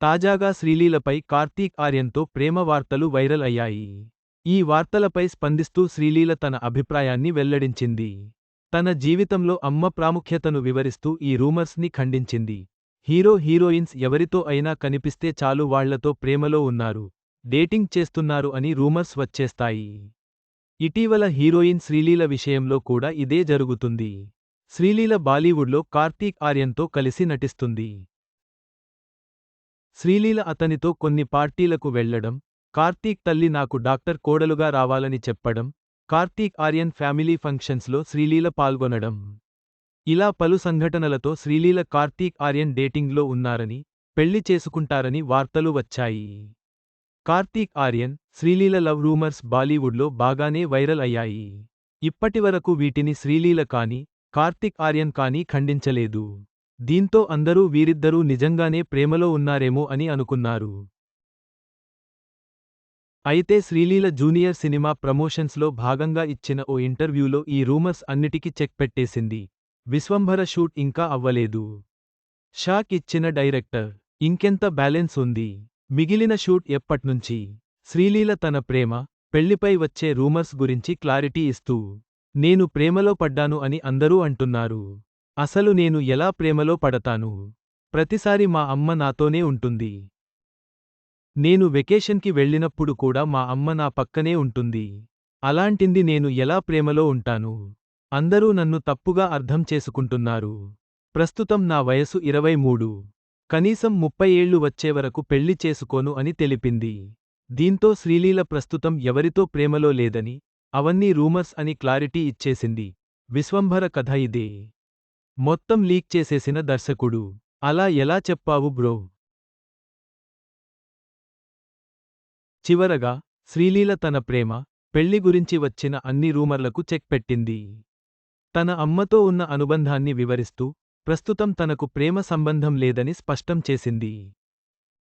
తాజాగా శ్రీలీలపై కార్తీక్ ఆర్యన్తో ప్రేమ వార్తలు వైరల్ అయ్యాయి. ఈ వార్తలపై స్పందిస్తూ శ్రీలీల తన అభిప్రాయాన్ని వెల్లడించింది. తన జీవితంలో అమ్మ ప్రాముఖ్యతను వివరిస్తూ ఈ రూమర్స్ ని ఖండించింది. హీరోయిన్స్ ఎవరితో అయినా కనిపిస్తే చాలు వాళ్లతో ప్రేమలో ఉన్నారు, డేటింగ్ చేస్తున్నారు అని రూమర్స్ వచ్చేస్తాయి. ఇటీవల హీరోయిన్ శ్రీలీల విషయంలో కూడా ఇదే జరుగుతుంది. శ్రీలీల బాలీవుడ్లో కార్తీక్ ఆర్యన్తో కలిసి నటిస్తుంది. శ్రీలీల అతనితో కొన్ని పార్టీలకు వెళ్లడం, కార్తీక్ తల్లి నాకు డాక్టర్ కోడలుగా రావాలని చెప్పడం, కార్తీక్ ఆర్యన్ ఫ్యామిలీ ఫంక్షన్స్లో శ్రీలీల పాల్గొనడం. ఇలా పలు సంఘటనలతో శ్రీలీల కార్తీక్ ఆర్యన్ డేటింగ్లో ఉన్నారని, పెళ్లి చేసుకుంటారని వార్తలు వచ్చాయి. కార్తీక్ ఆర్యన్, శ్రీలీల లవ్ రూమర్స్ బాలీవుడ్లో బాగానే వైరల్ అయ్యాయి. ఇప్పటివరకు వీటిని శ్రీలీల కానీ, కార్తీక్ ఆర్యన్ కానీ ఖండించలేదు. దీంతో అందరూ వీరిద్దరూ నిజంగానే ప్రేమలో ఉన్నారేమో అని అనుకున్నారు. అయితే శ్రీలీల జూనియర్ సినిమా ప్రమోషన్స్లో భాగంగా ఇచ్చిన ఓ ఇంటర్వ్యూలో ఈ రూమర్స్ అన్నిటికీ చెక్ పెట్టేసింది. విశ్వంభర షూట్ ఇంకా అవ్వలేదు. షాక్ ఇచ్చిన డైరెక్టర్, ఇంకెంత బ్యాలెన్స్ ఉంది, మిగిలిన షూట్ ఎప్పట్నుంచి? శ్రీలీల తన ప్రేమ, పెళ్లిపై వచ్చే రూమర్స్ గురించి క్లారిటీ ఇస్తూ, నేను ప్రేమలో పడ్డాను అని అందరూ అంటున్నారు. అసలు నేను ఎలా ప్రేమలో పడతాను? ప్రతిసారి మా అమ్మ నాతోనే ఉంటుంది. నేను వెకేషన్కి వెళ్ళినప్పుడు కూడా మా అమ్మ నా పక్కనే ఉంటుంది. అలాంటింది నేను ఎలా ప్రేమలో ఉంటాను? అందరూ నన్ను తప్పుగా అర్థం చేసుకుంటున్నారు. ప్రస్తుతం నా వయసు 23. కనీసం 30 ఏళ్లు వచ్చేవరకు పెళ్లి చేసుకోను అని తెలిపింది. దీంతో శ్రీలీల ప్రస్తుతం ఎవరితో ప్రేమలో లేదని, అవన్నీ రూమర్స్ అని క్లారిటీ ఇచ్చేసింది. విశ్వంభర కథ ఇదే. మొత్తం లీక్ చేసేసిన దర్శకుడు, అలా ఎలా చెప్పావు బ్రో? చివరగా, శ్రీలీల తన ప్రేమ, పెళ్లి గురించి వచ్చిన అన్ని రూమర్లకు చెక్ పెట్టింది. తన అమ్మతో ఉన్న అనుబంధాన్ని వివరిస్తూ, ప్రస్తుతం తనకు ప్రేమ సంబంధం లేదని స్పష్టం చేసింది.